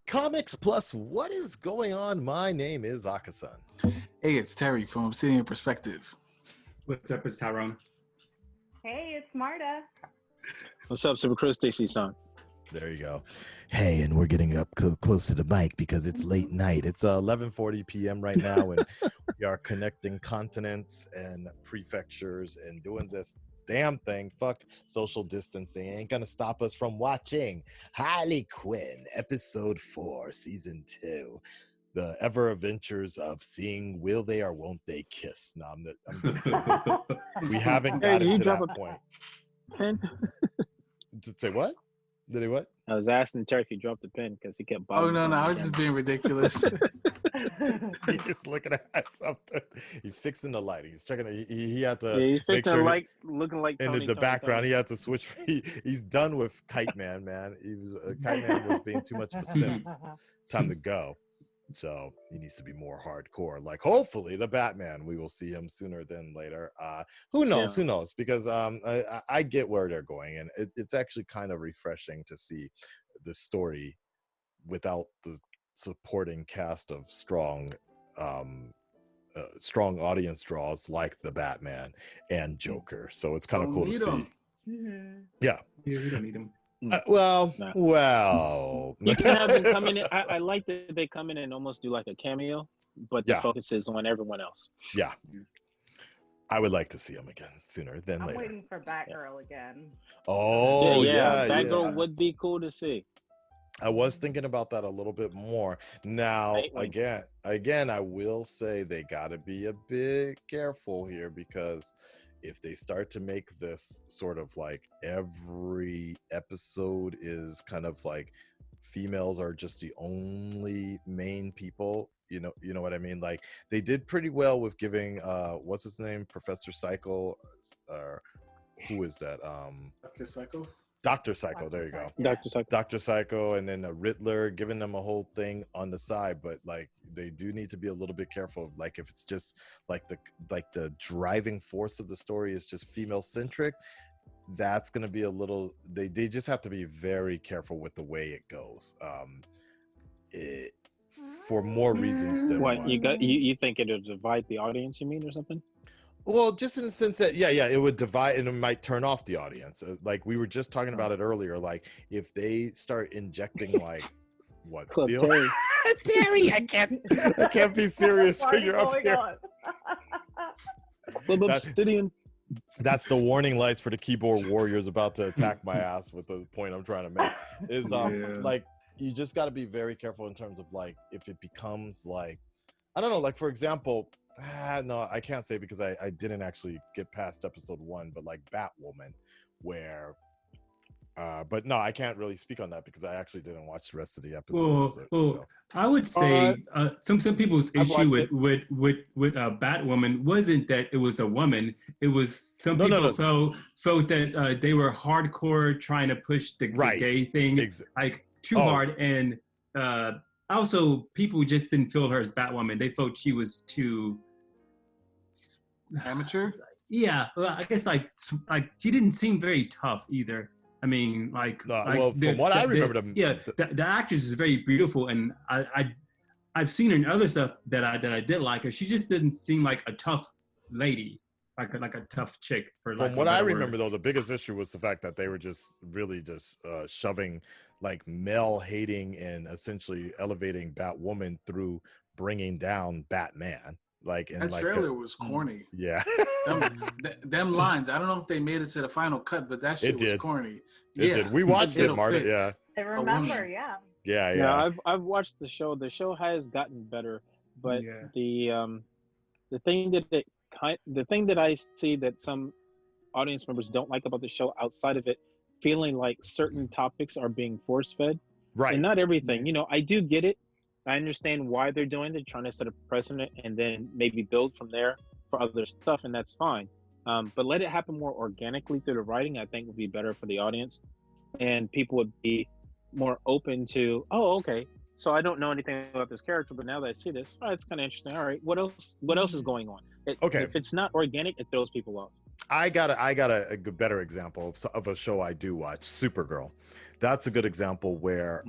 Comics Plus, what is going on? My name is Akasan. Hey, it's Terry from Obsidian Perspective. What's up, it's Tyrone. Hey, it's Marta. What's up, Super Chris Stacy-san? There you go. Hey, and we're getting up close to the mic because it's late night. It's 11:40 p.m. right now, and we are connecting continents and prefectures and doing this damn thing. Fuck social distancing. Ain't gonna stop us from watching Harley Quinn, episode 4, season 2. The ever adventures of seeing will they or won't they kiss. No, I'm just kidding. We haven't gotten to that point. Pen? Did say what? Did he what? I was asking Terry if he dropped the pen because he kept bobbing. Oh, no, I was just being ridiculous. He's just looking at something. He's fixing the lighting. He's checking it. He had to he's make fixing sure the light, looking like in Tony, the Tony, background. Tony. He had to switch. He's done with Kite Man, man. He was Kite Man was being too much of a simp. Time to go. So he needs to be more hardcore. Like, hopefully the Batman, we will see him sooner than later. Who knows? Yeah. Who knows? Because I get where they're going, and it's actually kind of refreshing to see the story without the supporting cast of strong audience draws like the Batman and Joker. So it's kind of cool to see. Yeah. You don't need him. Well. You can have them come in. I like that they come in and almost do like a cameo, but the focus is on everyone else. Yeah. I would like to see him again sooner than later. I'm waiting for Batgirl again. Oh, yeah. Batgirl would be cool to see. I was thinking about that a little bit more. Now, again, I will say they got to be a bit careful here, because if they start to make this sort of like every episode is kind of like females are just the only main people, you know what I mean? Like, they did pretty well with giving what's his name, Professor Psycho, or who is that? Dr. Psycho, there you go. Dr. Psycho, and then a Riddler, giving them a whole thing on the side. But like, they do need to be a little bit careful. Like, if it's just like the driving force of the story is just female centric, that's going to be a little. They just have to be very careful with the way it goes. For more reasons than what one. you think it'll divide the audience? You mean, or something? Well, just in the sense that, it would divide and it might turn off the audience. Like we were just talking about it earlier. Like, if they start injecting like what? Terry. Terry, I can't be serious when you're up here. That's the warning lights for the keyboard warriors about to attack my ass with the point I'm trying to make. Is like, you just got to be very careful in terms of like, if it becomes like, I don't know, like for example. No, I can't say because I didn't actually get past episode 1, but like Batwoman, where but no, I can't really speak on that because I actually didn't watch the rest of the episodes. Well, I would say some people's issue with Batwoman wasn't that it was a woman. It was some people felt that they were hardcore trying to push the gay thing like too hard, and also people just didn't feel her as Batwoman. They felt she was too amateur. Yeah, well, I guess like she didn't seem very tough either. I mean, from what I remember, the actress is very beautiful, and I've seen her in other stuff that I did like her. She just didn't seem like a tough lady, like a tough chick. From what I remember, though, the biggest issue was the fact that they were just really just shoving like male hating and essentially elevating Batwoman through bringing down Batman. Like, and that trailer was corny. Yeah. them lines. I don't know if they made it to the final cut, but that shit was corny. It did. We watched it, Marta. Yeah. I remember. Yeah. I've watched the show. The show has gotten better, but the thing that I see that some audience members don't like about the show, outside of it feeling like certain topics are being force fed, right? And not everything. I do get it. I understand why they're doing it, trying to set a precedent and then maybe build from there for other stuff, and that's fine. But let it happen more organically through the writing, I think would be better for the audience. And people would be more open to, oh, okay, so I don't know anything about this character, but now that I see this, it's kind of interesting. All right, what else is going on? If it's not organic, it throws people off. I got a better example of a show I do watch, Supergirl. That's a good example where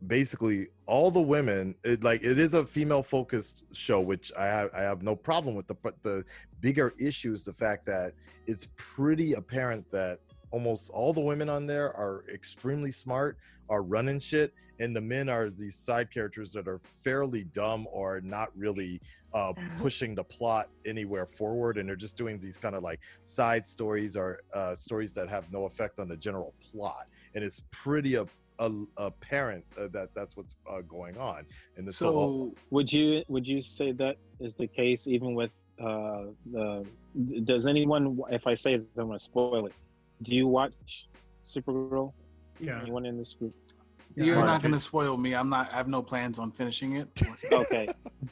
basically all the women, it is a female focused show, which I have no problem with, but the bigger issue is the fact that it's pretty apparent that almost all the women on there are extremely smart, are running shit, and the men are these side characters that are fairly dumb or not really pushing the plot anywhere forward, and they're just doing these kind of like side stories or stories that have no effect on the general plot, and it's pretty apparent that that's what's going on. And so would you say that is the case even with does anyone, if I say it, I'm going to spoil it, do you watch Supergirl? Yeah. Anyone in this group? You're not going to spoil me. I have no plans on finishing it. Okay.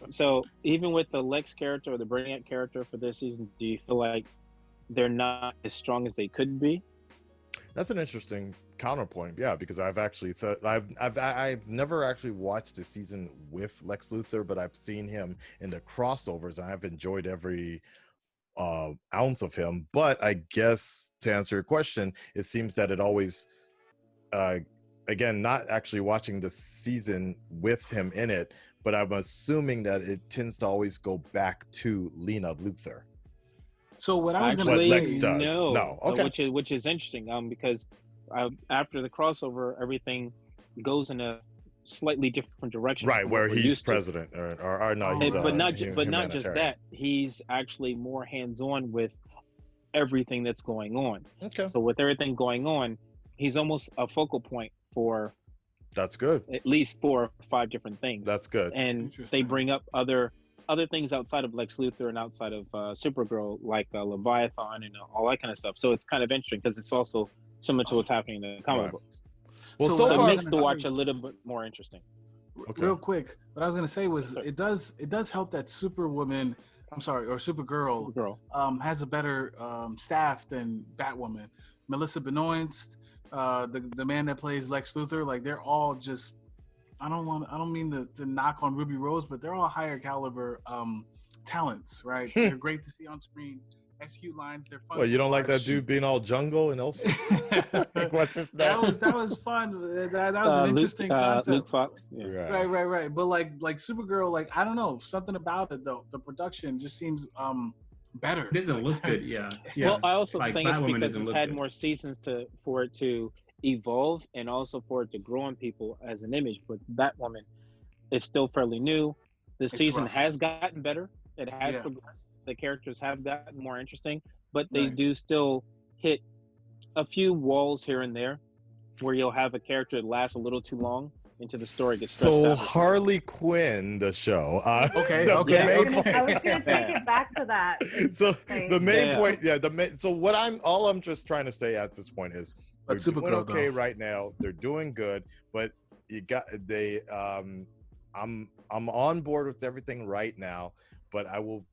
So even with the Lex character or the Brainiac character for this season, do you feel like they're not as strong as they could be? That's an interesting counterpoint. Yeah, because I've actually I've never actually watched a season with Lex Luthor, but I've seen him in the crossovers, and I've enjoyed every ounce of him. But I guess to answer your question, it seems that it always again, not actually watching the season with him in it, but I'm assuming that it tends to always go back to Lena Luthor. So what I was going to say, Lex does. No. Okay. Which is interesting, because after the crossover, everything goes in a slightly different direction. Right, where he's president, or no, he's but not just that. He's actually more hands-on with everything that's going on. Okay. So with everything going on, he's almost a focal point for. That's good. At least 4 or 5 different things. That's good. And they bring up other things outside of Lex Luthor and outside of Supergirl, like Leviathan and all that kind of stuff. So it's kind of interesting because it's also similar to what's happening in the comic books. Well, so it far, makes the watch a little bit more interesting. Okay. Real quick, what I was going to say was it does help that Supergirl has a better staff than Batwoman. Melissa Benoist, the man that plays Lex Luthor, like they're all just, I don't mean to knock on Ruby Rose, but they're all higher caliber talents, right? They're great to see on screen, execute lines. They're fun. Well, you don't like that dude being all jungle and also what's his name? That was fun. That was an interesting concept. Luke Fox. Yeah. Right. But like Supergirl, like I don't know, something about it though. The production just seems better. It doesn't look good. Yeah. Well, I also think it's because it's had more seasons for it to evolve and also for it to grow on people as an image. But Batwoman is still fairly new. The season has gotten better. It has progressed. The characters have gotten more interesting, but they do still hit a few walls here and there where you'll have a character that lasts a little too long into the story gets stretched out. So Harley Quinn, the show. I was going to take it back to that. So the main point, so what I'm just trying to say at this point is they're doing okay right now. They're doing good, but I'm on board with everything right now, but I will.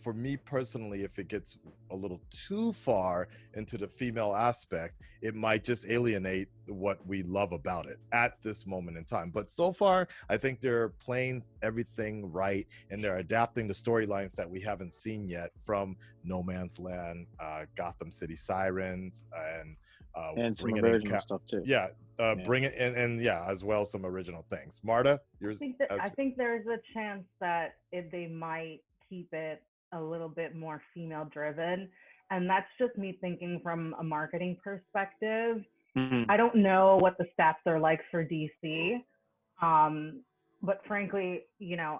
For me personally, if it gets a little too far into the female aspect, it might just alienate what we love about it at this moment in time. But so far, I think they're playing everything right, and they're adapting the storylines that we haven't seen yet from No Man's Land, Gotham City Sirens, and some original stuff too. Bring it in, and as well some original things. Marta, yours. I think there's a chance that they might keep it a little bit more female driven, and that's just me thinking from a marketing perspective. I don't know what the stats are like for DC, but frankly,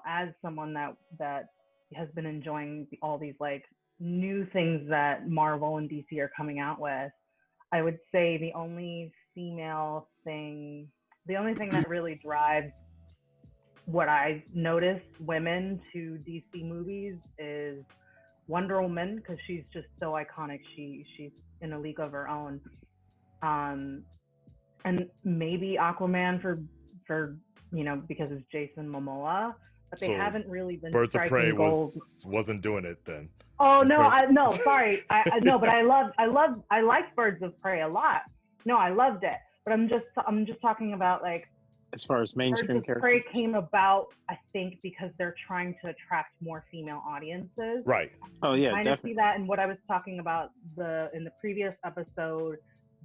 as someone that has been enjoying all these like new things that Marvel and DC are coming out with, I would say the only thing that really drives what I've noticed women to DC movies is Wonder Woman, because she's just so iconic. She's in a league of her own. And maybe Aquaman for because it's Jason Momoa, but they haven't really been. Birds of Prey wasn't doing it then. Oh no, sorry. I no, but I liked Birds of Prey a lot. No, I loved it. But I'm just talking about like, as far as mainstream characters. Prey came about, I think, because they're trying to attract more female audiences. Right. Oh yeah, I kind of see that in what I was talking about in the previous episode,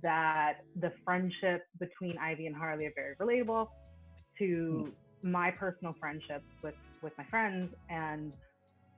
that the friendship between Ivy and Harley are very relatable. to my personal friendships with my friends. And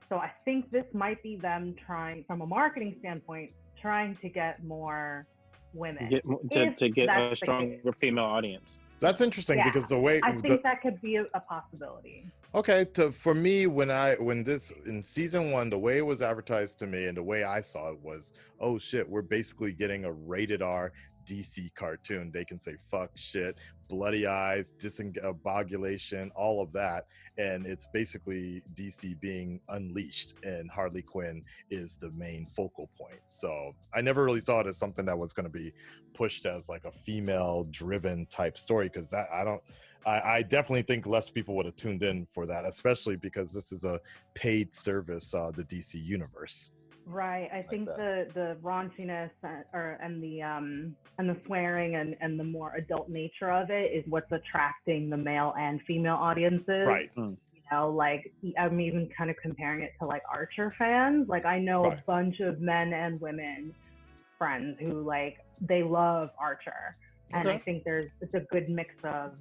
so I think this might be them trying, from a marketing standpoint, trying to get more women. To get a stronger female audience. That's interesting because the way I think that could be a possibility. Okay, for me, when this in season 1, the way it was advertised to me and the way I saw it was, oh shit, we're basically getting a rated R DC cartoon. They can say fuck, shit, bloody eyes, discombobulation, all of that, and it's basically DC being unleashed, and Harley Quinn is the main focal point. So I never really saw it as something that was going to be pushed as like a female-driven type story, because that I definitely think less people would have tuned in for that, especially because this is a paid service, the DC universe. Right. I think the raunchiness and the swearing and the more adult nature of it is what's attracting the male and female audiences. Right. You know, like I'm even kind of comparing it to like Archer fans. Like I know a bunch of men and women friends who like they love Archer, and I think it's a good mix of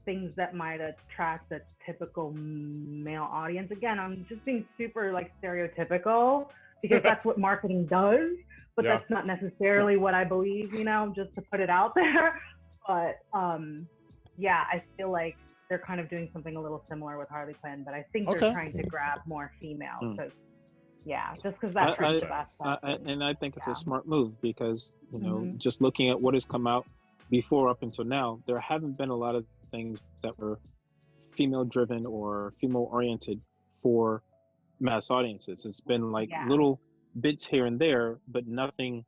things that might attract the typical male audience. Again, I'm just being super like stereotypical because that's what marketing does, but that's not necessarily what I believe, you know, just to put it out there. But I feel like they're kind of doing something a little similar with Harley Quinn, but I think they're trying to grab more females. Just because that's the best. And I think it's a smart move because, you know, just looking at what has come out before up until now, there haven't been a lot of things that were female driven or female oriented for mass audiences. It's been like little bits here and there, but nothing,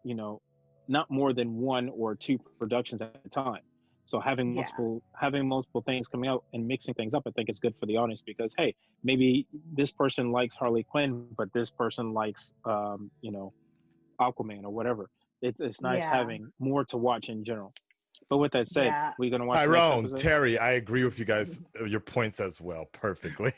you know, not more than 1 or 2 productions at a time. So having multiple things coming out and mixing things up, I think is good for the audience because, hey, maybe this person likes Harley Quinn, but this person likes, you know, Aquaman or whatever. It's nice having more to watch in general. But with that said, we're going to watch Tyrone, Terry, I agree with you guys, your points as well, perfectly.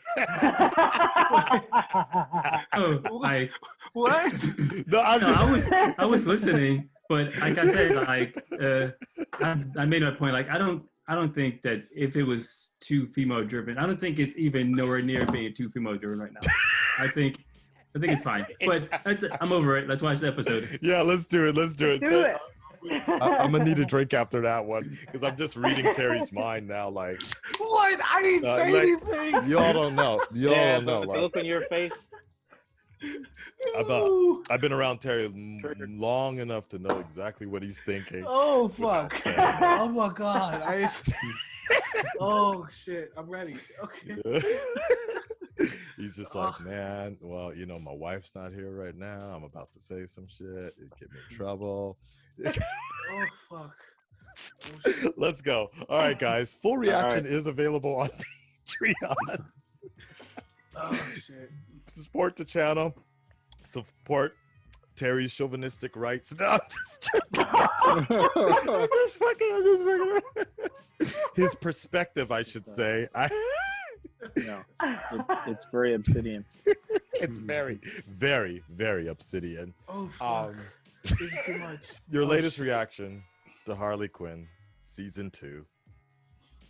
What? No, I was listening, but like I said, like I made my point. Like I don't think that if it was too female driven, I don't think it's even nowhere near being too female driven right now. I think it's fine. But I'm over it. Let's watch the episode. Yeah, let's do it. Do it. I'm gonna need a drink after that one because I'm just reading Terry's mind now. Like, what? I didn't say anything. Y'all don't know. Y'all don't know. Like, look in your face. I've been around Terry long enough to know exactly what he's thinking. Oh fuck! Oh my god! Oh shit! I'm ready. Okay. He's just like, man, well, you know, my wife's not here right now. I'm about to say some shit. It'd get me in trouble. Oh, fuck. Oh, let's go. All right, guys. Full reaction is available on Patreon. Oh, shit. Support the channel. Support Terry's chauvinistic rights. No, I'm just joking. I'm just fucking. His perspective, I should say. No, it's very obsidian. It's very, very, very obsidian. Oh, fuck. Too much. Your latest reaction to Harley Quinn, season 2,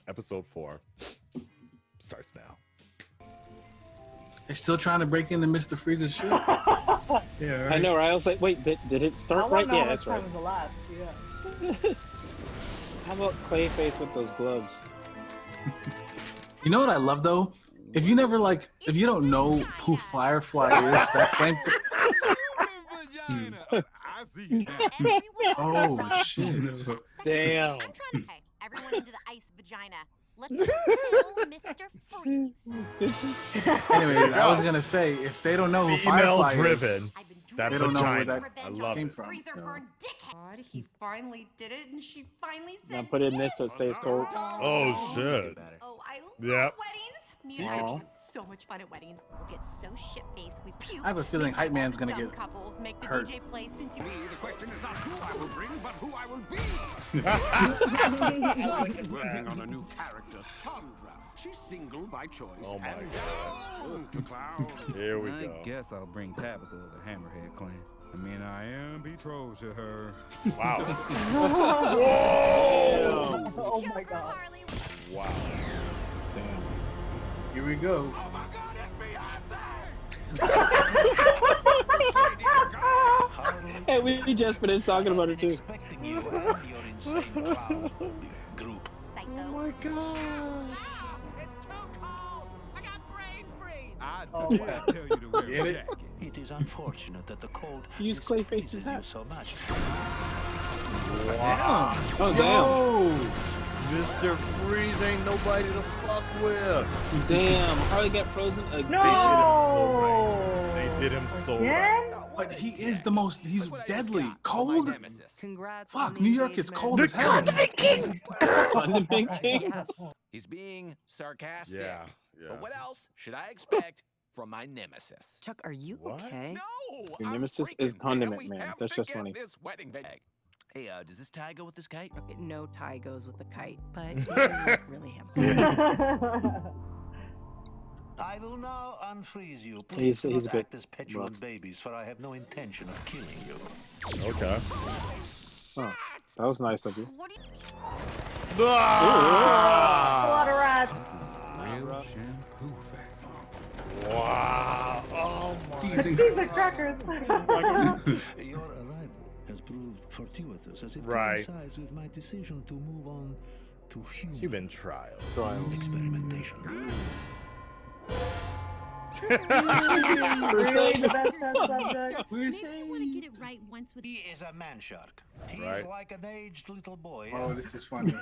episode 4, starts now. They're still trying to break into Mr. Freeze's ship. Yeah, right. I know, right? I was like, wait, did it start right? Yeah, that's right. How about Clayface with those gloves? You know what I love though? If you don't know who Firefly is, that flame. Oh shit! Damn. I'm trying to pay everyone into the ice vagina. Let's kill Mr. Freeze. Anyway, I was gonna say if they don't know who Firefly is, they don't know where that came from. God, he finally did it, and she finally said. Now put it in this so it stays cold. Oh shit! Oh, I love weddings. Me and I have so much fun at weddings. We'll get so shit-faced we puke. I have a feeling Hype Man's gonna get couples make the hurt. DJ play since you. The question is not who I will bring, but who I will be. I'm working on a new character, Sandra. She's single by choice. Oh my god. To clown. Here we go. I guess I'll bring Tabitha of the Hammerhead clan. I mean, I am betrothed to her. Wow. Oh Oh my god. Harley. Wow. Damn. Here we go. Oh my God, it's Beyonce! Hey, we just finished talking about it too. Expecting you and your insane clown group. Psycho. Oh my god. It's too cold! I got brain freeze! I'd Oh, dare tell you to wear Get a it? jacket. It is unfortunate that the cold Use Clayface's displeases you hat. so much. Wow. Oh damn! Yo, Mr. Freeze ain't nobody to fuck with. Damn! Harley got frozen again. No. They did him so right. Again? But he is the most. He's deadly. Cold. Congrats. Fuck, New York is cold as hell. Condiment King. Yes. He's being sarcastic. Yeah, yeah. But what else should I expect from my nemesis? Chuck, are you What? okay? No! Your I'm nemesis freaking is Condiment We Man. have That's to just get funny. This wedding bag. Hey, does this tie go with this kite? Okay, no tie goes with the kite, but you look really handsome. I will now unfreeze you. Please He's do a not bit act as petulant babies, for I have no intention of killing you. Okay. Oh, that was nice of you. What do you A Ah! lot of rats. This is real shampoo factory. Wow. Oh my. These are crackers. Your arrival has proved fortuitous as it Right. coincides with my decision to move on to Human trial. experimentation. Really the best test subject. We're maybe you want to get it right once with He is a man shark. He Right. is like an aged little boy. Oh, this is funny.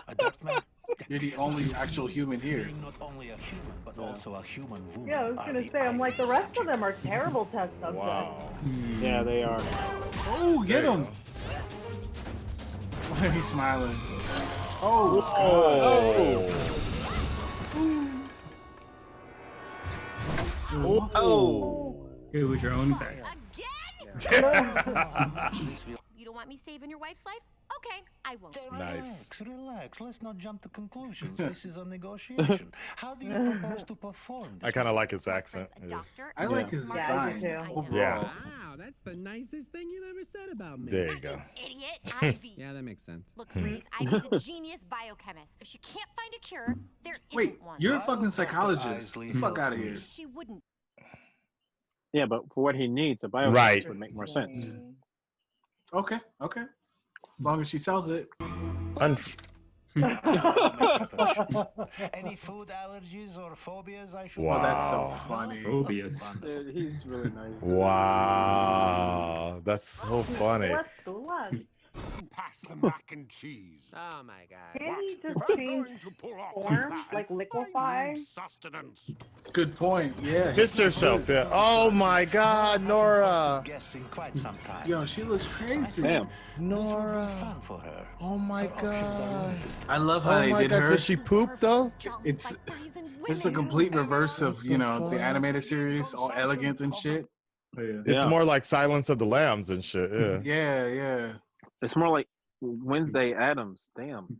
A dirt man. You're the only actual human here. Being not only a human, but also a human woman. Yeah, I was are gonna the say, I'm like, the rest of ideal them are terrible test subjects. Wow. Yeah, they are. Oh, get There you him. Why are you smiling? Oh, Oh. It was your own bag. again. This will- You don't want me saving your wife's life? Okay, I won't. Nice. Relax. Let's not jump to conclusions. This is a negotiation. How do you propose to perform this? I kind of like his My accent. friend's a Yeah. doctor, I and like a his smart Yeah, I do person. too. I know. Overall. Yeah. Wow, that's the nicest thing you've ever said about me. There you Not go. you idiot, Ivy. Yeah, that makes sense. Look, Freeze, Ivy's a genius biochemist. If she can't find a cure, there Wait, isn't one. you're a fucking psychologist. Isley Get the fuck Hill. out of here. She wouldn't. Yeah, but for what he needs, a biochemist Right. would make more sense. Okay, okay. As long as she sells it. Any food allergies or phobias I should Wow. Oh, that's so funny. Phobias. Dude, he's really nice. Wow. That's so funny. What? Pass the mac and cheese. Oh my god. Can't he If just I'm change going to pull off form, the plan, like I liquefy? need sustenance. Good point. Yeah. Kiss herself. Yeah. Oh my God, Nora. guessing quite some time. Yo, she looks crazy. Damn. Nora. Fun for her. Oh my God. I love how Oh they my did God. her. Did she poop though? It's the complete reverse of, you know, the animated series, all elegant and shit. Oh, yeah. It's Yeah. more like Silence of the Lambs and shit. Yeah. Yeah, yeah. It's more like Wednesday Addams. Damn.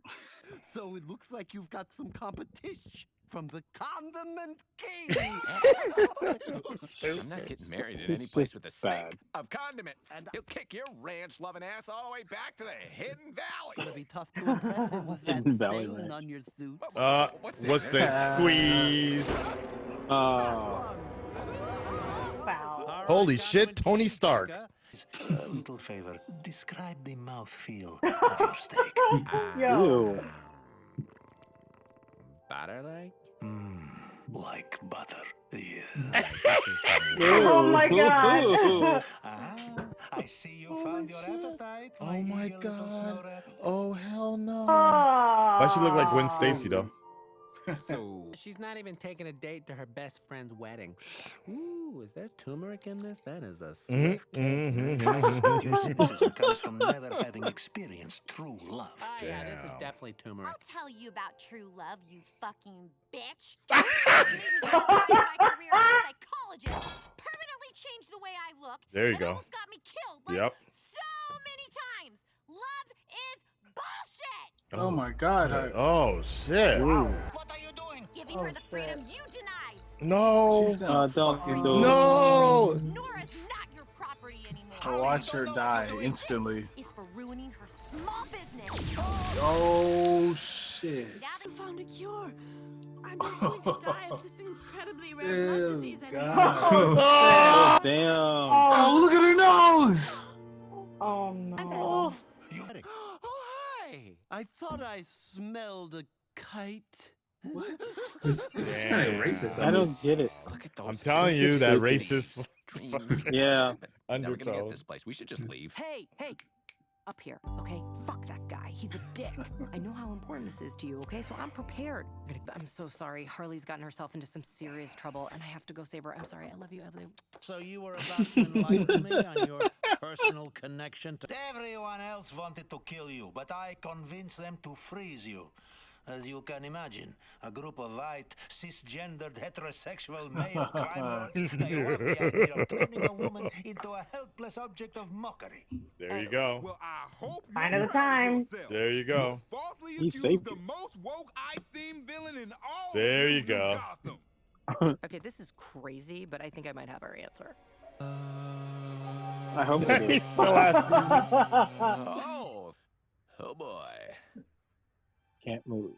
So it looks like you've got some competition from the Condiment King. I'm not getting married at any It's place just with a stink bad. of condiments. And- He'll kick your ranch-loving ass all the way back to the Hidden Valley. Gonna be tough to impress him with that Hidden Valley stain Ranch. on your suit. What's that squeeze? Wow. Holy shit, Tony Stark. A little favor. Describe the mouthfeel of your steak. Yo. Ew. Butter like? Like butter. Yeah. Oh my god. I see you found your appetite. Oh my eager little God. snorer. Oh hell no. Why Why she look like Gwen Stacy though? So, She's not even taking a date to her best friend's wedding. Ooh, is there turmeric in this? That is a Mhm, swift cake. mhm, Your cynicism comes from never having experienced true love. Oh yeah, this is Damn. definitely turmeric. I'll tell you about true love, you fucking bitch. Made me sacrifice my career as a psychologist, permanently changed the way I look, There you and go. almost got me killed like Yep. so many times. Love is bullshit. Oh my god. Oh shit. What are you doing? Giving her the freedom you denied. No. She's gonna Don't fucking- do it. No. Nora's not your property anymore. I'll watch her die instantly. Is for ruining her for small business. Oh shit. Now they found a cure. I'm not going to die of this incredibly rare blood disease anymore. God. Damn. Oh, look at her nose. Oh no. Oh, hi. I thought I smelled a kite. What? It's kind of racist. I don't get it. Look at those. I'm telling you that crazy. racist Yeah. Never gonna get undertone. this place. We should just leave. Hey, up here, okay? Fuck that guy. He's a dick. I know how important this is to you, okay? So I'm prepared. I'm so sorry. Harley's gotten herself into some serious trouble, and I have to go save her. I'm sorry. I love you. I love you. So you were about to enlighten me on your personal connection to... Everyone else wanted to kill you, but I convinced them to freeze you. As you can imagine, a group of white, cisgendered, heterosexual male crime lords, they love the idea of turning a woman into a helpless object of mockery. There you go. Well, I hope Sign of the times. There you go. Falsely He accused saved the you. most woke ice-themed villain in all There of you New go. Gotham. Okay, this is crazy, but I think I might have our answer. I hope they do. He's still at. Oh boy. Can't move.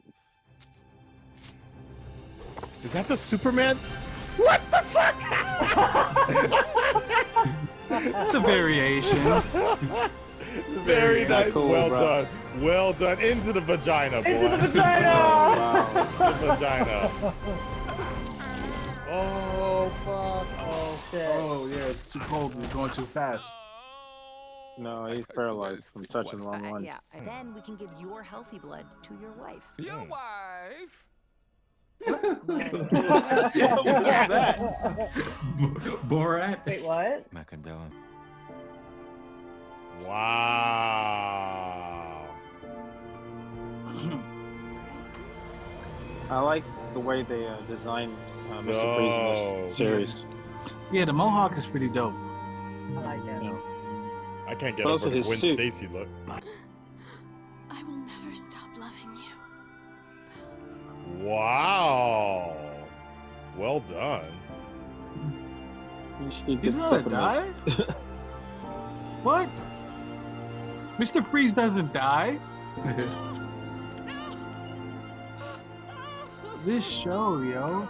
Is that the Superman? What the fuck? It's a variation. It's very nice. Cool, well bro. done. Well done. Into the vagina, boy. Into the vagina. Wow. The vagina. Oh fuck. Okay. Oh yeah, it's too cold. It's going too fast. No, he's paralyzed from touching the wrong one. Yeah, and then we can give your healthy blood to your wife. Your wife. Borat. Wait, what? Macadam. Wow. I like the way they designed Mr. Freeze in Oh. this series. Yeah, the mohawk is pretty dope. I like it. Yeah. I can't get But over also the his Gwen suit. Stacy look. I will never stop loving you. Wow. Well done. He He's did gonna something die? like- What? Mr. Freeze doesn't die? This show, yo.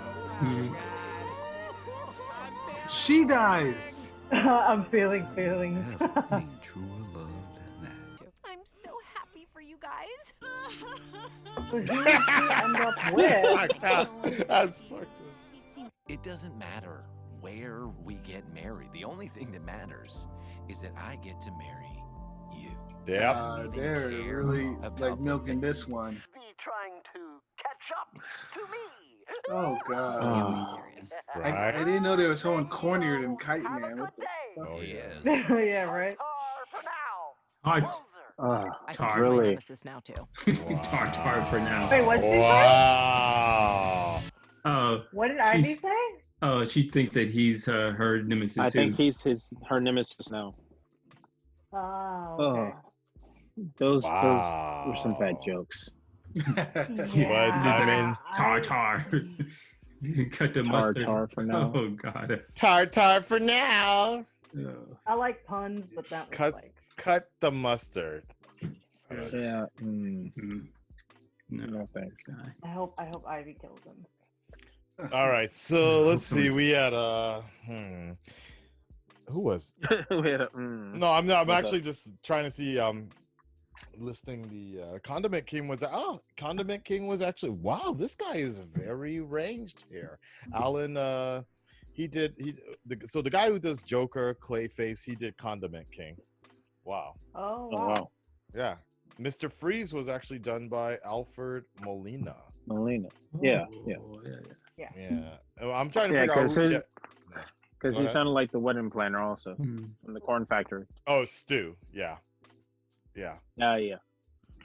She dies. I'm feeling feelings. Never truer love than that. I'm so happy for you guys. Who did she end up with? Fucked up. That's fucked up. It doesn't matter where we get married. The only thing that matters is that I get to marry you. Yep. They're really like milking this one. Be trying to catch up to me. Oh god. Can't be serious. I didn't know they were so cornier than Kite Have a Man. good What the day. fuck? Oh, yeah. yes. Yeah, right. For now. Hard. Closer. I think Tar. he's my Really? nemesis now too. Tar for now. Wait, what did she say? Wow. Oh, What did Ivy she's- say? oh, she thinks that he's her nemesis. I think too. he's her nemesis now. Oh, Oh, okay. those were some bad Wow. jokes. But I mean, Tar. Cut the mustard. Tar for now. Oh god. tartar for now. I like puns, but that was Cut. like. Cut the mustard. Yeah. No. No thanks. I hope Ivy kills him. All right, so let's see. We had who was? We had a, No, I'm not. I'm What's actually just trying to see. Listing the Condiment King was. Oh, Condiment King was actually. Wow, this guy is very ranged here. Alan. So the guy who does Joker, Clayface, he did Condiment King. Wow. Oh, oh wow. wow, Yeah. Mr. Freeze was actually done by Alfred Molina. Melina. Yeah, yeah. Oh, Yeah. Yeah. I'm trying to Yeah, figure out who. because Go he ahead. sounded like the wedding planner also Hmm. from the Corn Factory. Oh, Stu. Yeah. Yeah. Yeah.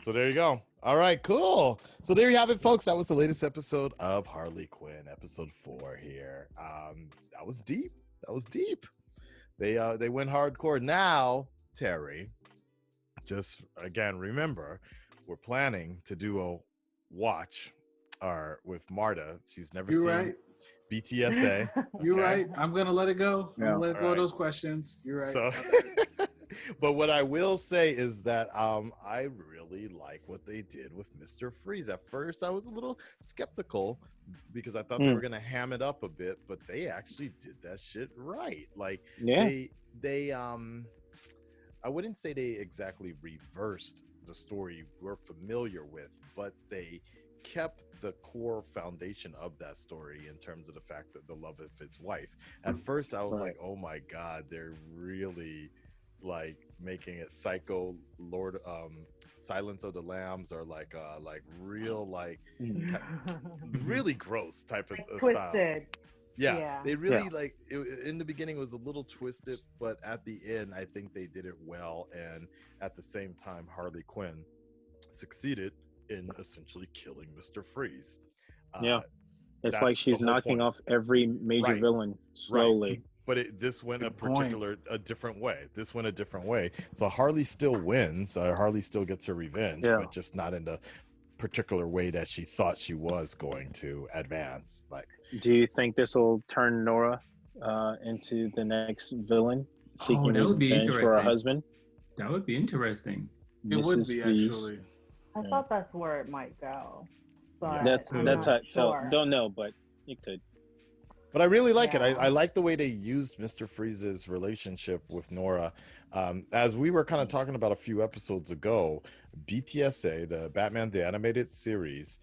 So there you go. All right, cool. So there you have it, folks. That was the latest episode of Harley Quinn, episode 4 here. That was deep. That was deep. They went hardcore. Now, Terry, just again, remember, we're planning to do a watch with Marta. She's never You're seen right. BTSA. You're Okay. right. I'm gonna let it go. I'm Yeah. gonna let go Alright. of those questions. You're right. So But what I will say is that I really like what they did with Mr. Freeze. At first, I was a little skeptical because I thought they were gonna ham it up a bit, but they actually did that shit right. Like they I wouldn't say they exactly reversed the story we're familiar with, but they kept the core foundation of that story in terms of the fact that the love of his wife. At first I was like, oh my god, they're really like making it psycho Lord Silence of the Lambs, or like real like really gross type of style. Yeah, they really like it, in the beginning it was a little twisted, but at the end I think they did it well. And at the same time, Harley Quinn succeeded in essentially killing Mr. Freeze. It's like she's knocking off every major villain slowly. But this went a different way. This went a different way. So Harley still wins. Harley still gets her revenge, but just not in the particular way that she thought she was going to advance. Like, do you think this will turn Nora into the next villain seeking revenge for her husband? That would be interesting. It would be, actually. I thought that's where it might go. But that's how it felt. Don't know, but it could. But I really like it. I like the way they used Mr. Freeze's relationship with Nora. As we were kind of talking about a few episodes ago, BTSA, the Batman the Animated Series,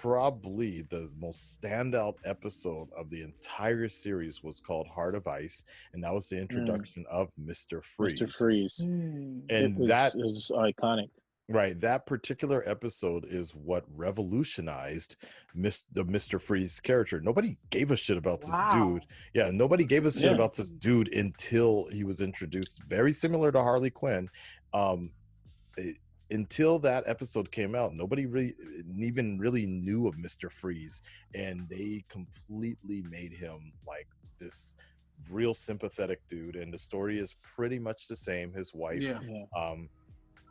probably the most standout episode of the entire series was called Heart of Ice, and that was the introduction of Mr. Freeze. Mr. Freeze. And it was iconic. Right, that particular episode is what revolutionized the Mr. Freeze character. Nobody gave a shit about this dude. Yeah, nobody gave a shit about this dude until he was introduced. Very similar to Harley Quinn. Until that episode came out, nobody even really knew of Mr. Freeze, and they completely made him like this real sympathetic dude. And the story is pretty much the same. His wife,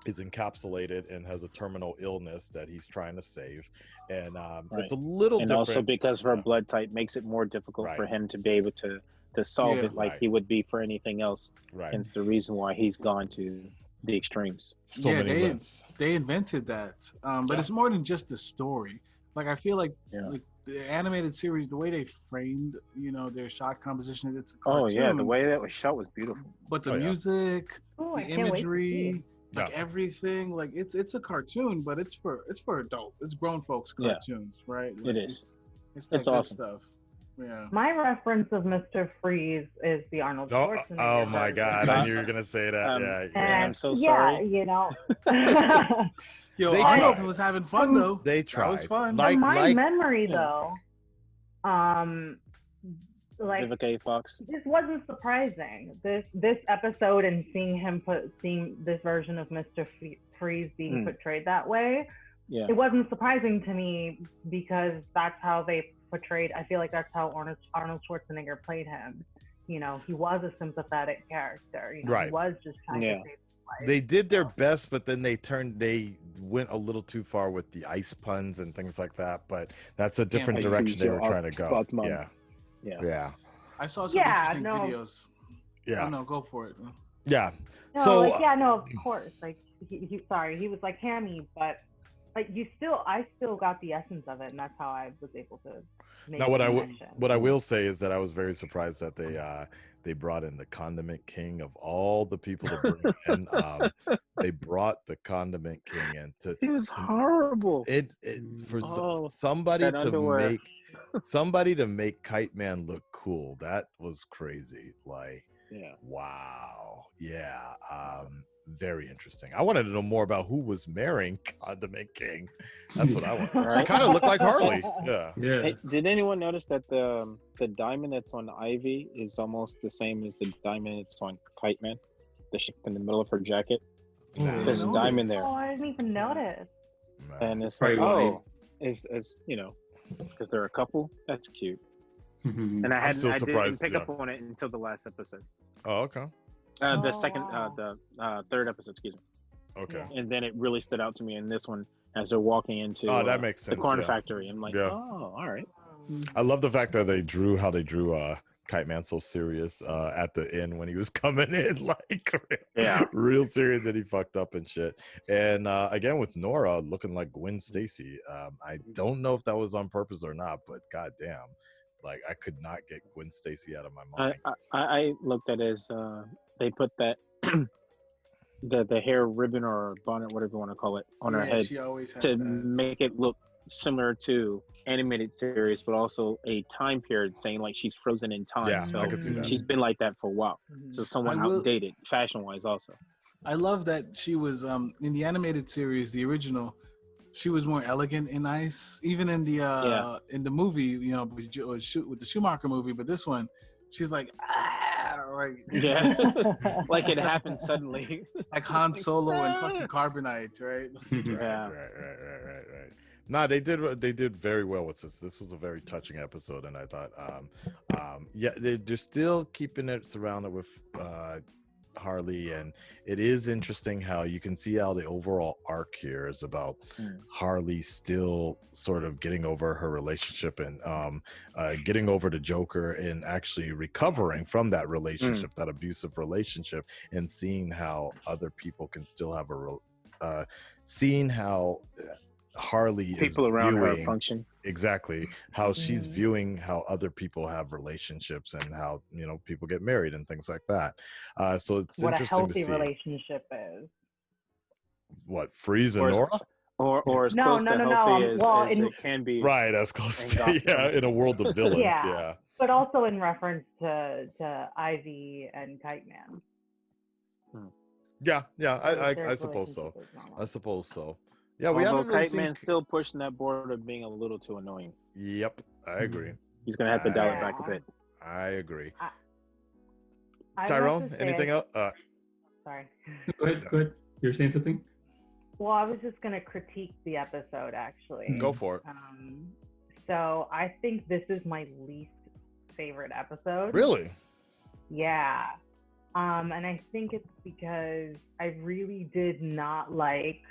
is encapsulated and has a terminal illness that he's trying to save, and it's a little different. Also because her blood type makes it more difficult for him to be able to solve it like he would be for anything else. Hence the reason why he's gone to the extremes. They invented that, but it's more than just the story. Like I feel like the animated series, the way they framed, their shot composition, it's a cartoon. The way that was shot was beautiful. But the music, the imagery, like everything, like it's a cartoon, but it's for adults. It's grown folks cartoons, right? Like it is. It's that good awesome stuff. Yeah. My reference of Mr. Freeze is the Arnold Schwarzenegger. Oh my God! I knew you were gonna say that. I'm so sorry. Yo, Arnold was having fun though. They tried. That was fun. From my memory, though, like Vivica Fox. This wasn't surprising. This episode and seeing this version of Mr. Freeze being portrayed that way, it wasn't surprising to me because that's how they portrayed. I feel like that's how Arnold Schwarzenegger played him. He was a sympathetic character. He was just trying to save his life. They did their best, but then they went a little too far with the ice puns and things like that. But that's a different direction they were trying to go. Yeah. I saw some interesting videos. Yeah. Oh, no, go for it. Yeah. No, of course. Like he was like hammy, but like I still got the essence of it, and that's how I was able to make now what I will say is that I was very surprised that they brought in the Condiment King of all the people to bring in. They brought the Condiment King in. He was horrible. Somebody to make Kite Man look cool. That was crazy. Like, wow. Yeah. Very interesting. I wanted to know more about who was marrying Condiment King. That's what I want. It kind of looked like Harley. Yeah. Hey, did anyone notice that the diamond that's on Ivy is almost the same as the diamond that's on Kite Man? The shape in the middle of her jacket. There's a diamond there. Oh, I didn't even notice. And it's like, as because they're a couple. That's cute. And I didn't pick up on it until the last episode. Oh, okay. The second, the third episode, excuse me. Okay. And then it really stood out to me in this one as they're walking into that makes sense, the corn factory. I'm like, oh, all right. I love the fact that they drew Kite Man so serious at the end when he was coming in, like Yeah. real serious that he fucked up and shit. And again with Nora looking like Gwen Stacy. I don't know if that was on purpose or not, but goddamn, like I could not get Gwen Stacy out of my mind. I looked at it as they put that the hair ribbon or bonnet, whatever you want to call it, on her head she always has to that. make it look similar to animated series, but also a time period, saying like she's frozen in time. Yeah, so I could see that. she's been like that for a while. So somewhat outdated fashion wise also. I love that she was in the animated series, the original. She was more elegant and nice, even in the movie, you know, with the Schumacher movie. But this one, she's like, like like it happened suddenly, like Han Solo and fucking Carbonite, right? Right. No, they did very well with this. This was a very touching episode, and I thought, they're still keeping it surrounded with Harley, and it is interesting how you can see how the overall arc here is about Harley still sort of getting over her relationship and getting over the Joker and actually recovering from that relationship, that abusive relationship, and seeing how other people can still have seeing how Harley people is around viewing, her function. Exactly how she's viewing how other people have relationships and how, you know, people get married and things like that. So it's what interesting a to see healthy relationship is. What, Freeze and Nora? Or as close to healthy as it can be. Right, as close to, in a world of villains, yeah. But also in reference to Ivy and Kite Man. Yeah, I suppose so. I suppose so. Yeah, we haven't really Kite seen... Man's still pushing that board of being a little too annoying. Yep, I agree. He's gonna have to dial it back a bit. I agree. I Tyrone, anything else? Go ahead. You're saying something? Well, I was just gonna critique the episode actually. Go for it. So I think this is my least favorite episode. Really? Yeah. And I think it's because I really did not like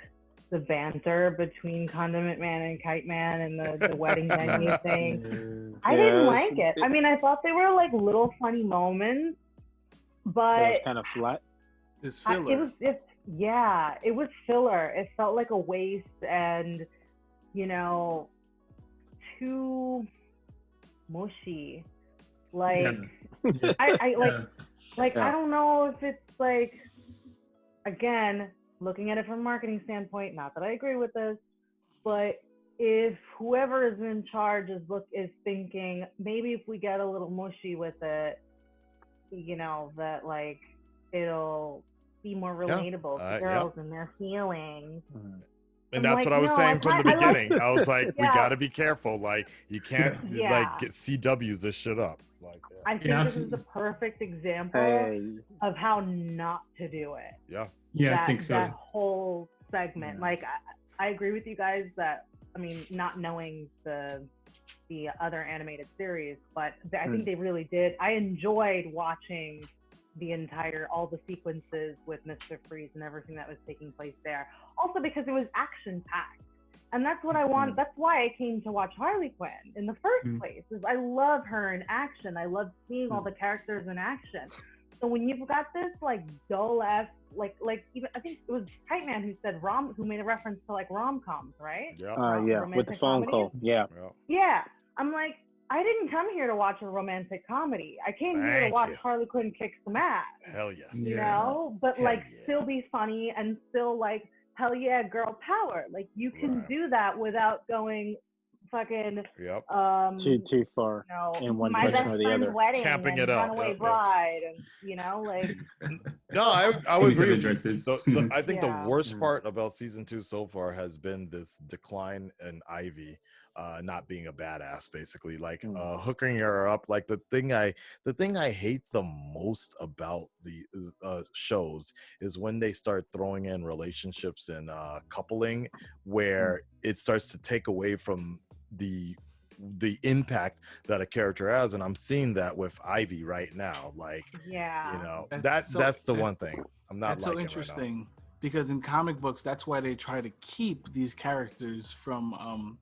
the banter between Condiment Man and Kite Man and the wedding venue thing. I didn't like it. I mean, I thought they were like little funny moments, but it was kind of flat. It's filler. It was filler. It felt like a waste and, you know, too mushy. Like, I don't know if it's like, again, looking at it from a marketing standpoint, not that I agree with this, but if whoever is in charge is thinking, maybe if we get a little mushy with it, you know, that like it'll be more relatable to girls and their feelings. And that's what I was saying from the beginning. I was like, we got to be careful. Like, you can't like get CWs this shit up. Like, I think this is the perfect example of how not to do it. I think so. That whole segment. Like, I agree with you guys that, I mean, not knowing the other animated series, but I think they really did. I enjoyed watching all the sequences with Mr. Freeze and everything that was taking place there. Also because it was action packed. And that's what I want. That's why I came to watch Harley Quinn in the first place. Is I love her in action. I love seeing all the characters in action. So when you've got this like dull ass, like even I think it was Kite Man who made a reference to like rom-coms, right? With the phone call. Yeah. I'm like, I didn't come here to watch a romantic comedy. I came here to watch Harley Quinn kick some ass. Hell yes. You know, but still be funny and still like, hell yeah, girl power. Like you can do that without going fucking too far in one direction or the other. Wedding camping it up. Runaway bride, and you know, like. No, I would agree with you. I think the worst part about season 2 so far has been this decline in Ivy. Not being a badass, basically, like hooking her up. Like the thing I hate the most about the shows is when they start throwing in relationships and coupling, where it starts to take away from the impact that a character has, and I'm seeing that with Ivy right now. Like, you know, that's the one thing I'm not. That's so interesting right because in comic books, that's why they try to keep these characters from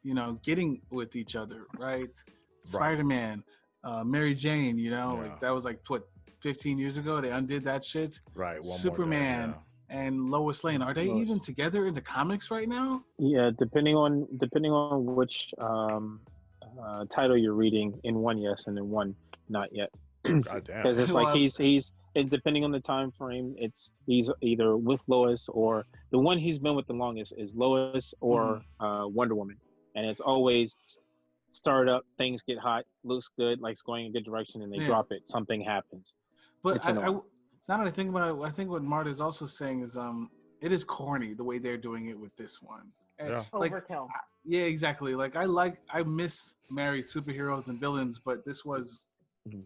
you know, getting with each other, right? Spider-Man, Mary Jane, you know, like that was like what 15 years ago. They undid that shit. Right. Superman and Lois Lane. Are they even together in the comics right now? Yeah, depending on which title you're reading. In one, yes, and in one, not yet. God damn. Because it's like he's and depending on the time frame, he's either with Lois, or the one he's been with the longest is Lois or Wonder Woman, and it's always start up, things get hot, looks good, like it's going in a good direction, and they drop it, something happens. But now that I think about it, I think what Marta is also saying is it is corny the way they're doing it with this one. Yeah. Like, overkill. Yeah, exactly. Like I miss married superheroes and villains, but this was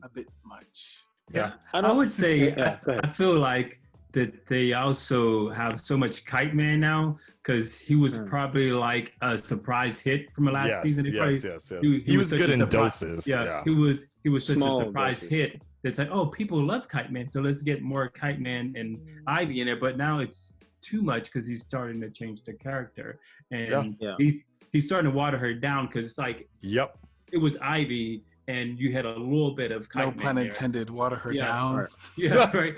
a bit much. Yeah, I would say I feel like that they also have so much Kite Man now, because he was probably like a surprise hit from the last season. Yes. He was good in doses. Yeah, he was such a surprise hit. It's like, oh, people love Kite Man, so let's get more Kite Man and Ivy in it. But now it's too much because he's starting to change the character, and he's starting to water her down, because it's like it was Ivy, and you had a little bit of Kite Man. No pun intended. Water her down. Right. Yeah, right.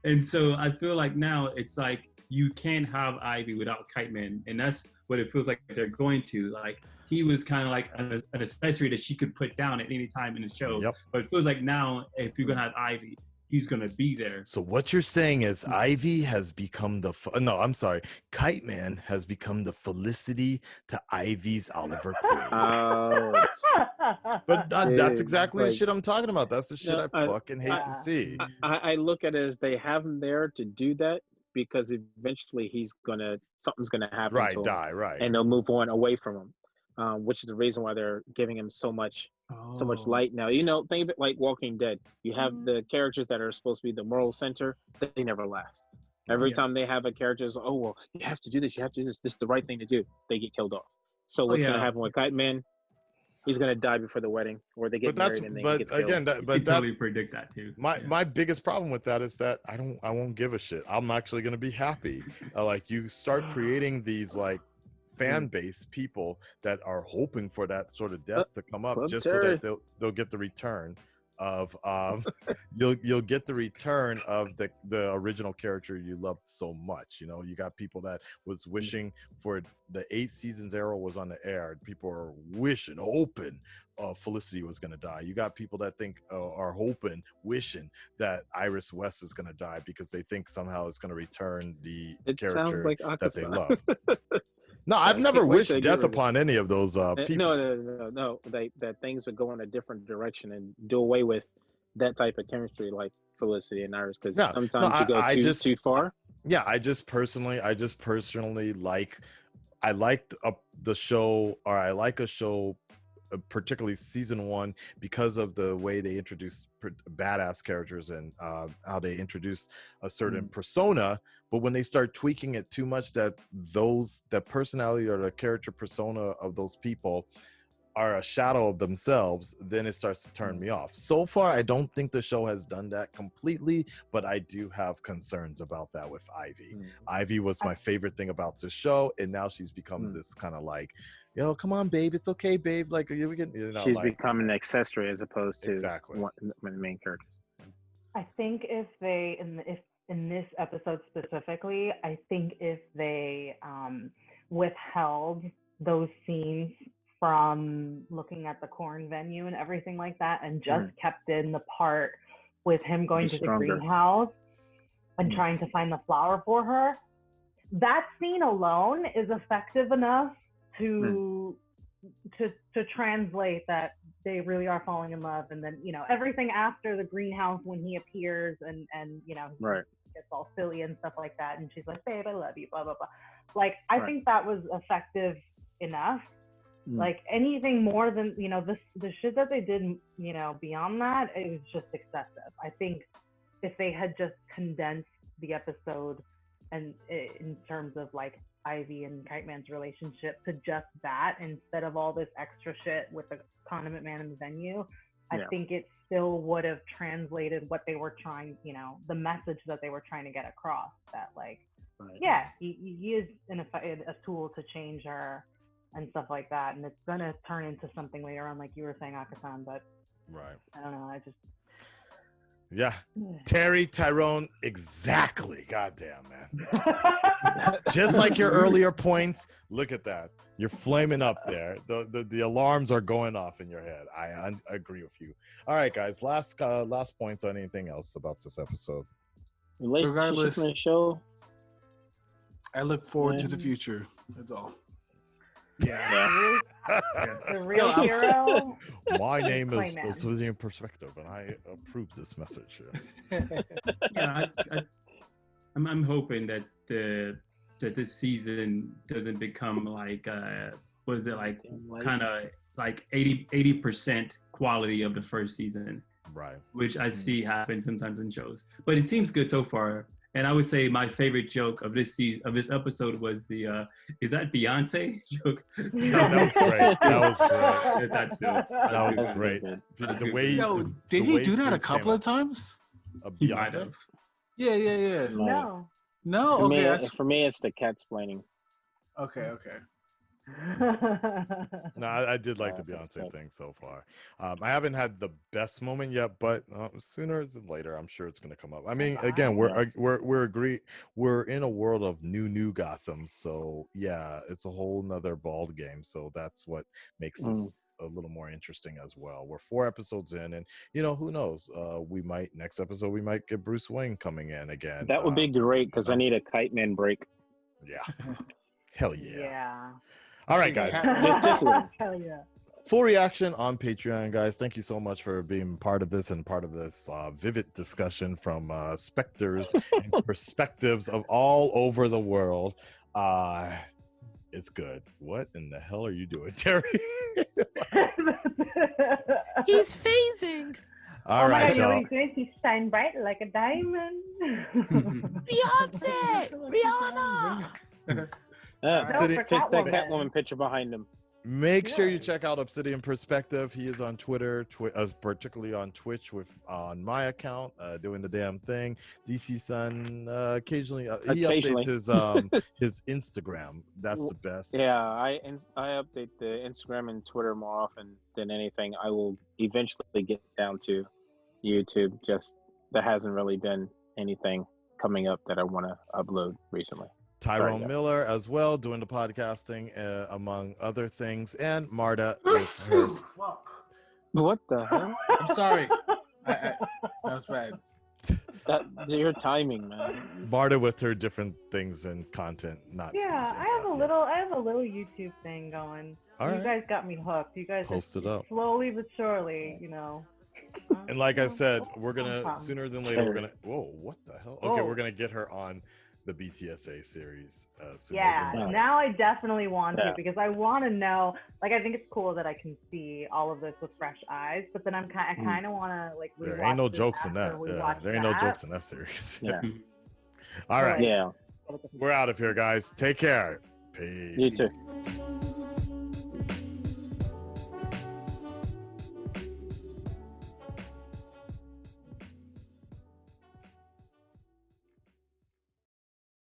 And so I feel like now it's like you can't have Ivy without Kite Man, and that's what it feels like they're going to. Like, he was kind of like an accessory that she could put down at any time in the show. But it feels like now, if you're gonna have Ivy, he's gonna be there. So what you're saying is Ivy has become Kite Man has become the Felicity to Ivy's Oliver Queen. But that's exactly the shit I'm talking about. That's the shit I fucking hate to see. I look at it as they have him there to do that, because eventually something's gonna happen to him, and they'll move on away from him. Which is the reason why they're giving him so much light now. You know, think of it like Walking Dead. You have the characters that are supposed to be the moral center, but they never last. Every time they have a character, oh, well, you have to do this, this is the right thing to do, they get killed off. So what's going to happen with Kite Man? He's going to die before the wedding, or they get married and then he gets killed. You totally predict that too. My biggest problem with that is that I won't give a shit. I'm actually going to be happy. Like, you start creating these like fan base people that are hoping for that sort of death to come up, just so that they'll get the return of you'll get the return of the original character you loved so much. You know, you got people that was wishing for the 8 seasons Arrow was on the air. People are wishing, hoping Felicity was going to die. You got people that think are hoping, wishing that Iris West is going to die, because they think somehow it's going to return the character like that they love. No, I've never wished death upon any of those people. No. That things would go in a different direction and do away with that type of chemistry, like Felicity and Iris, because sometimes you go too far. Yeah, I just personally like the show, or I like a show, particularly season 1, because of the way they introduce badass characters and how they introduce a certain persona. But when they start tweaking it too much, that personality or the character persona of those people are a shadow of themselves, then it starts to turn me off. So far, I don't think the show has done that completely, but I do have concerns about that with Ivy. Ivy was my favorite thing about the show, and now she's become this kind of like, yo, come on, babe, it's okay, babe. Like, she's become an accessory as opposed to one of the main characters. I think if in this episode specifically, I think if they withheld those scenes from looking at the corn venue and everything like that, and just kept in the part with him going to the greenhouse and trying to find the flower for her, that scene alone is effective enough to translate that they really are falling in love. And then, you know, everything after the greenhouse, when he appears and you know, he gets all silly and stuff like that, and she's like, babe, I love you, blah blah blah. Like, I think that was effective enough. Like, anything more than, you know, the shit that they did, you know, beyond that, it was just excessive. I think if they had just condensed the episode and in terms of like Ivy and Kite Man's relationship to just that, instead of all this extra shit with the condiment man in the venue, I think it still would have translated what they were trying, you know, the message that they were trying to get across, that like, he is a tool to change her, and stuff like that. And it's gonna turn into something later on, like you were saying, Akasan. But right. I don't know. I just yeah. Terry, Tyrone, exactly. Goddamn, man. Just like your earlier points. Look at that. You're flaming up there. The alarms are going off in your head. I agree with you. All right, guys. Last points on anything else about this episode. Regardless, in the show. I look forward to the future. That's all. Yeah. The real hero. My name is Civilian Perspective, and I approve this message. Yeah, I'm hoping that this season doesn't become like was it like kind of like 80% quality of the first season, right? Which I see happen sometimes in shows, but it seems good so far. And I would say my favorite joke of this season, of this episode, was the "Is that Beyonce?" joke. That was great. That was great. That was great. The way, did he do that a couple of times? Beyonce? Yeah. No. Okay. For me, it's the cat splaining. Okay. No, I did like the Beyonce thing so far. I haven't had the best moment yet, but sooner than later, I'm sure it's going to come up. I mean, again, we're in a world of new Gotham, so yeah, it's a whole nother ball game. So that's what makes this a little more interesting as well. We're 4 episodes in, and who knows? Next episode we might get Bruce Wayne coming in again. That would be great because I need a Kite Man break. Yeah, hell yeah. Yeah. All right, guys. just Hell yeah. Full reaction on Patreon, guys. Thank you so much for being part of this and part of this vivid discussion from specters and perspectives of all over the world. It's good. What in the hell are you doing, Terry? He's phasing. All right, y'all. He shine bright like a diamond. Beyonce, Rihanna. Fix that Catwoman picture behind him. Make sure you check out Obsidian Perspective. He is on Twitter, particularly on Twitch on my account, doing the damn thing. DC Sun occasionally he updates his Instagram. That's the best. Yeah, I update the Instagram and Twitter more often than anything. I will eventually get down to YouTube. Just there hasn't really been anything coming up that I want to upload recently. Tyrone Miller as well, doing the podcasting, among other things, and Marta with hers. What the hell? I'm sorry. That was bad. Your timing, man. Marta with her different things and content. I have a little YouTube thing going. All you right. guys got me hooked. You guys post it up slowly but surely, And like I said, we're gonna sooner than later. We're gonna. Whoa! What the hell? Okay, we're gonna get her on the BTSA series. Now I definitely want to, because I want to know. Like, I think it's cool that I can see all of this with fresh eyes, but then I kind of want to like. There ain't no jokes in that. There ain't no jokes in that series. Yeah. All right. Yeah. We're out of here, guys. Take care. Peace. You too.